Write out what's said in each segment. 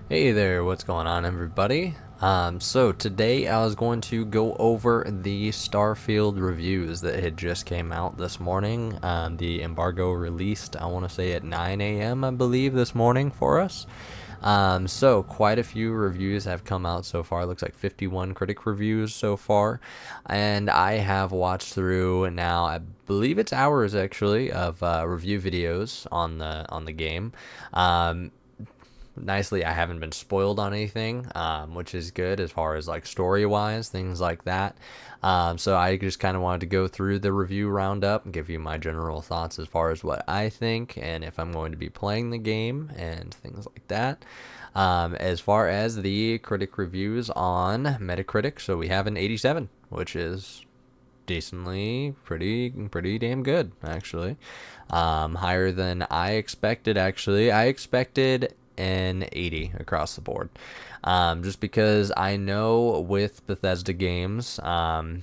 Hey there, what's going on, everybody? So today I was going to go over the Starfield reviews that had just came out this morning. The embargo released, I want to say at 9 a.m., I believe, this morning for us. So quite a few reviews have come out so far. It looks like 51 critic reviews so far, and I have watched through now. I believe it's hours actually of review videos on the game. Nicely, I haven't been spoiled on anything, which is good as far as like story wise, things like that. So I just kind of wanted to go through the review roundup and give you my general thoughts as far as what I think and if I'm going to be playing the game and things like that. As far as the critic reviews on Metacritic, so we have an 87, which is decently pretty damn good actually. Higher than I expected. Actually, I expected an 80 across the board. Just because I know with Bethesda games,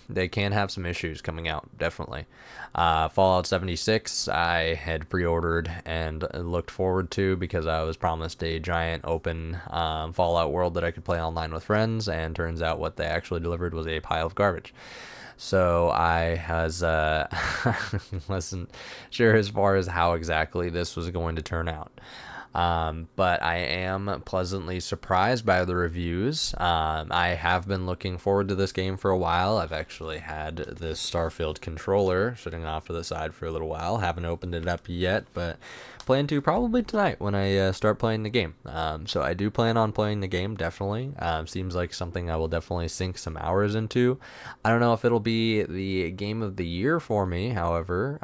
they can have some issues coming out, definitely. Fallout 76, I had pre ordered and looked forward to because I was promised a giant open Fallout world that I could play online with friends, and turns out what they actually delivered was a pile of garbage. So I was wasn't sure as far as how exactly this was going to turn out. But I am pleasantly surprised by the reviews. I have been looking forward to this game for a while. I've actually had this Starfield controller sitting off to the side for a little while. Haven't opened it up yet, but plan to probably tonight when I start playing the game. So I do plan on playing the game, definitely. Seems like something I will definitely sink some hours into. I don't know if it'll be the game of the year for me, however.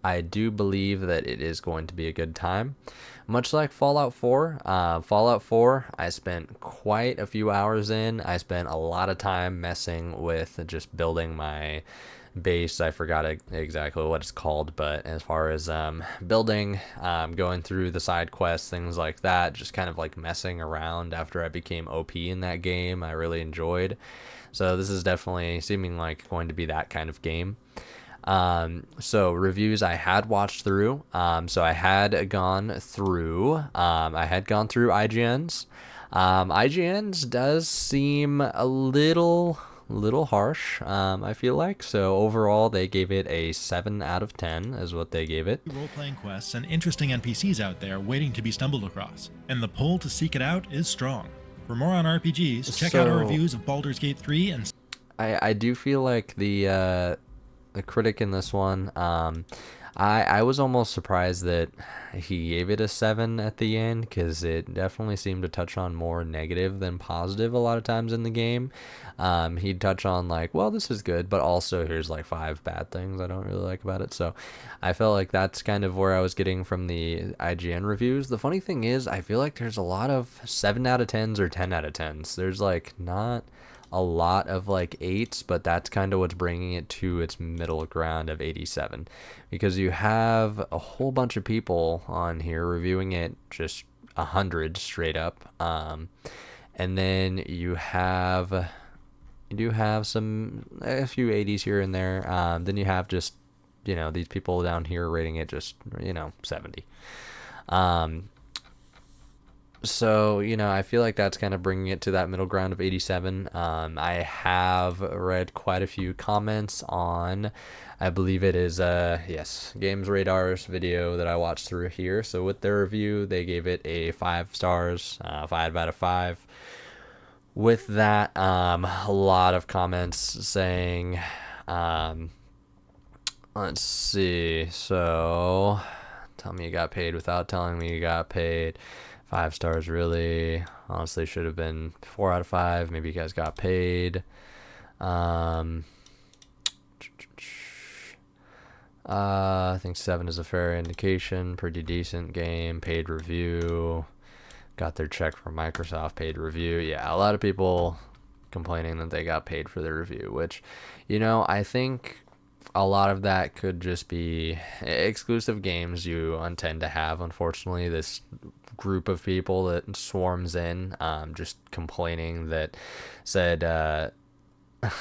I do believe that it is going to be a good time. Much like Fallout 4, Fallout 4, I spent quite a few hours in. I spent a lot of time messing with just building my base. I forgot exactly what it's called, but as far as building, going through the side quests, things like that, just kind of like messing around after I became OP in that game, I really enjoyed. So this is definitely seeming like going to be that kind of game. So reviews I had watched through. So I had gone through IGN's. IGN's does seem a little harsh. I feel like so overall they gave it a 7 out of 10 is what they gave it. Role playing quests and interesting NPCs out there waiting to be stumbled across, and the pull to seek it out is strong. For more on RPGs, check out our So reviews of Baldur's Gate 3 and I do feel like the critic in this one. I was almost surprised that he gave it a 7 at the end because it definitely seemed to touch on more negative than positive a lot of times in the game. He'd touch on like, well, this is good, but also here's like 5 bad things I don't really like about it. So I felt like that's kind of where I was getting from the IGN reviews. The funny thing is, I feel like there's a lot of 7 out of 10s or 10 out of 10s. There's like not a lot of like 8s, but that's kind of what's bringing it to its middle ground of 87, because you have a whole bunch of people on here reviewing it just 100 straight up. And then you do have a few 80s here and there. Then you have just these people down here rating it just 70. um so I feel like that's kind of bringing it to that middle ground of 87. I have read quite a few comments on, I believe it is yes, Games Radar's video that I watched through here. So with their review, they gave it a 5 stars, 5 out of 5. With that, a lot of comments saying, um, let's see, so tell me you got paid without telling me you got paid. 5 stars, really. Honestly, should have been 4 out of 5. Maybe you guys got paid. Um, I think 7 is a fair indication. Pretty decent game. Paid review. Got their check from Microsoft. Paid review. Yeah, a lot of people complaining that they got paid for their review, which, I think a lot of that could just be exclusive games you tend to have. Unfortunately, this group of people that swarms in, just complaining that said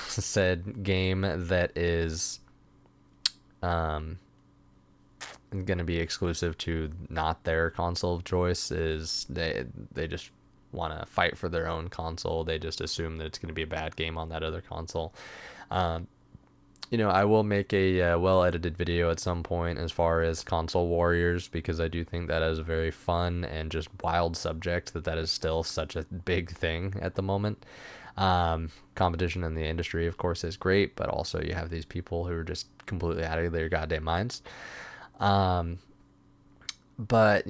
said game that is going to be exclusive to not their console of choice is they just want to fight for their own console. They just assume that it's going to be a bad game on that other console. Um, I will make a well-edited video at some point as far as console warriors, because I do think that is a very fun and just wild subject, that is still such a big thing at the moment. Competition in the industry, of course, is great, but also you have these people who are just completely out of their goddamn minds. Um, but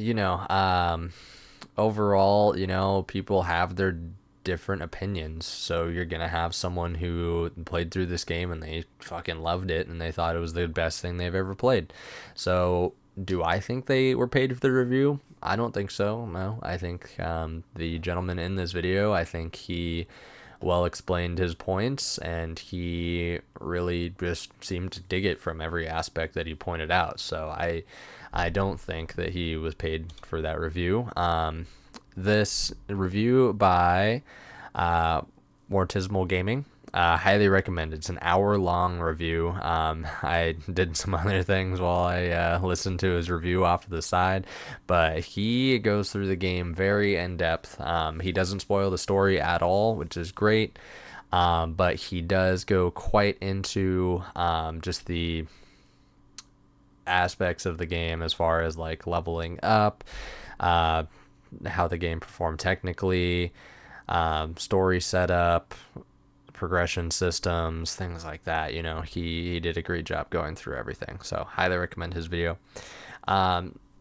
overall, people have their different opinions. So you're gonna have someone who played through this game and they fucking loved it and they thought it was the best thing they've ever played. So do I think they were paid for the review? I don't think so. No, I think the gentleman in this video, I think he well explained his points, and he really just seemed to dig it from every aspect that he pointed out. So I don't think that he was paid for that review. This review by Mortismal Gaming, highly recommend. It's an hour-long review. I did some other things while I listened to his review off to the side, but he goes through the game very in-depth. He doesn't spoil the story at all, which is great, but he does go quite into just the aspects of the game as far as like leveling up, how the game performed technically, story setup, progression systems, things like that. He did a great job going through everything. So highly recommend his video.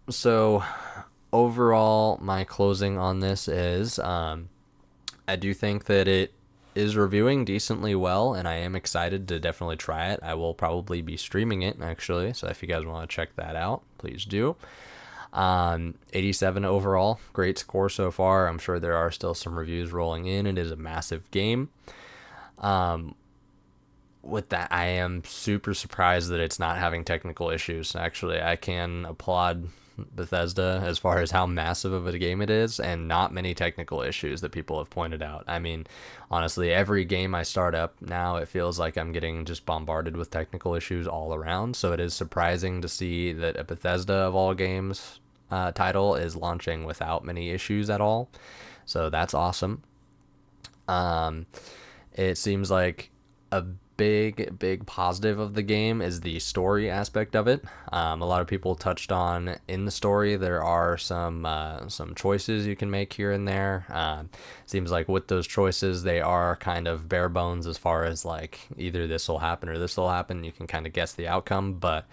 So overall, my closing on this is I do think that it is reviewing decently well, and I am excited to definitely try it. I will probably be streaming it, actually, so if you guys want to check that out, please do. 87 overall, great score so far. I'm sure there are still some reviews rolling in. It is a massive game. With that, I am super surprised that it's not having technical issues. Actually, I can applaud Bethesda as far as how massive of a game it is, and not many technical issues that people have pointed out. I mean, honestly, every game I start up now, it feels like I'm getting just bombarded with technical issues all around. So it is surprising to see that a Bethesda of all games title is launching without many issues at all. So that's awesome. It seems like a big positive of the game is the story aspect of it. A lot of people touched on in the story there are some choices you can make here and there. Seems like with those choices they are kind of bare bones as far as like either this will happen or this will happen. You can kind of guess the outcome, but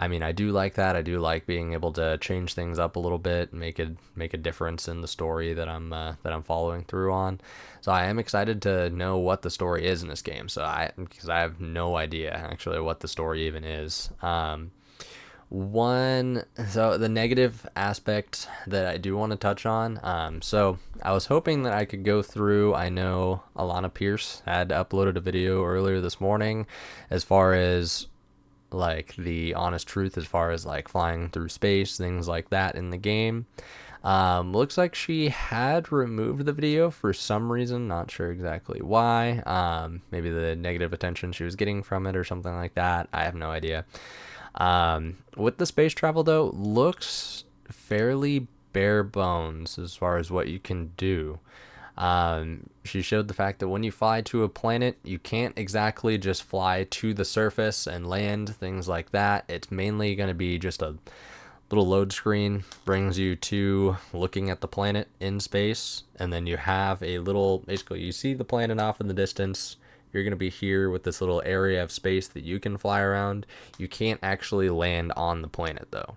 I mean, I do like that. I do like being able to change things up a little bit, and make a difference in the story that I'm following through on. So I am excited to know what the story is in this game. Because I have no idea actually what the story even is. So the negative aspect that I do want to touch on. So I was hoping that I could go through. I know Alana Pierce had uploaded a video earlier this morning, as far as like the honest truth as far as like flying through space, things like that in the game. Looks like she had removed the video for some reason, not sure exactly why. Maybe the negative attention she was getting from it or something like that. I have no idea. With the space travel though, looks fairly bare bones as far as what you can do. She showed the fact that when you fly to a planet, you can't exactly just fly to the surface and land, things like that. It's mainly going to be just a little load screen, brings you to looking at the planet in space, and then you have a little, basically you see the planet off in the distance. You're going to be here with this little area of space that you can fly around. You can't actually land on the planet though,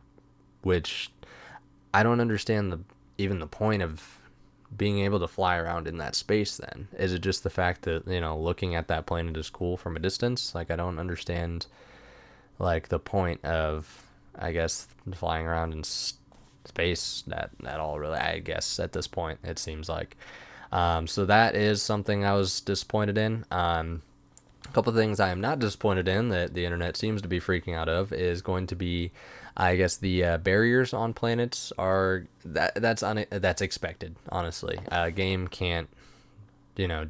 which I don't understand even the point of being able to fly around in that space. Then is it just the fact that looking at that planet is cool from a distance? Like, I don't understand like the point of, I guess, flying around in space that all really, I guess at this point it seems like. So that is something I was disappointed in. A couple of things I am not disappointed in that the internet seems to be freaking out of is going to be, I guess, the barriers on planets are that's expected. Honestly, a game can't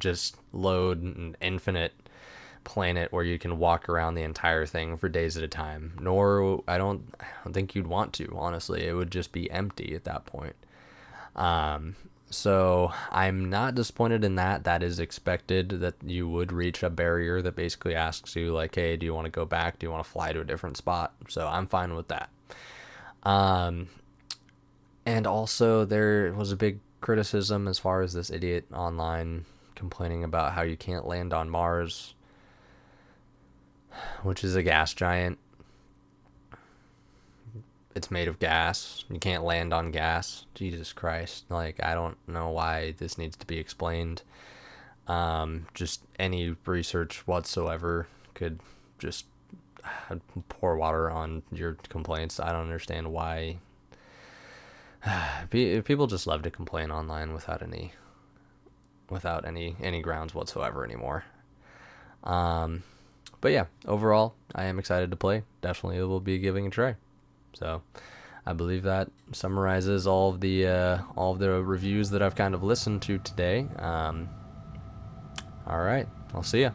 just load an infinite planet where you can walk around the entire thing for days at a time. Nor I don't think you'd want to. Honestly, it would just be empty at that point. So I'm not disappointed in that. That is expected that you would reach a barrier that basically asks you like, hey, do you want to go back? Do you want to fly to a different spot? So I'm fine with that. Um, and also there was a big criticism as far as this idiot online complaining about how you can't land on Mars, which is a gas giant. It's made of gas. You can't land on gas. Jesus Christ. Like, I don't know why this needs to be explained. Just any research whatsoever could just pour water on your complaints. I don't understand why. People just love to complain online without any grounds whatsoever anymore. Um, but yeah, overall, I am excited to play. Definitely will be giving a try. So I believe that summarizes all of the reviews that I've kind of listened to today. All right, I'll see ya.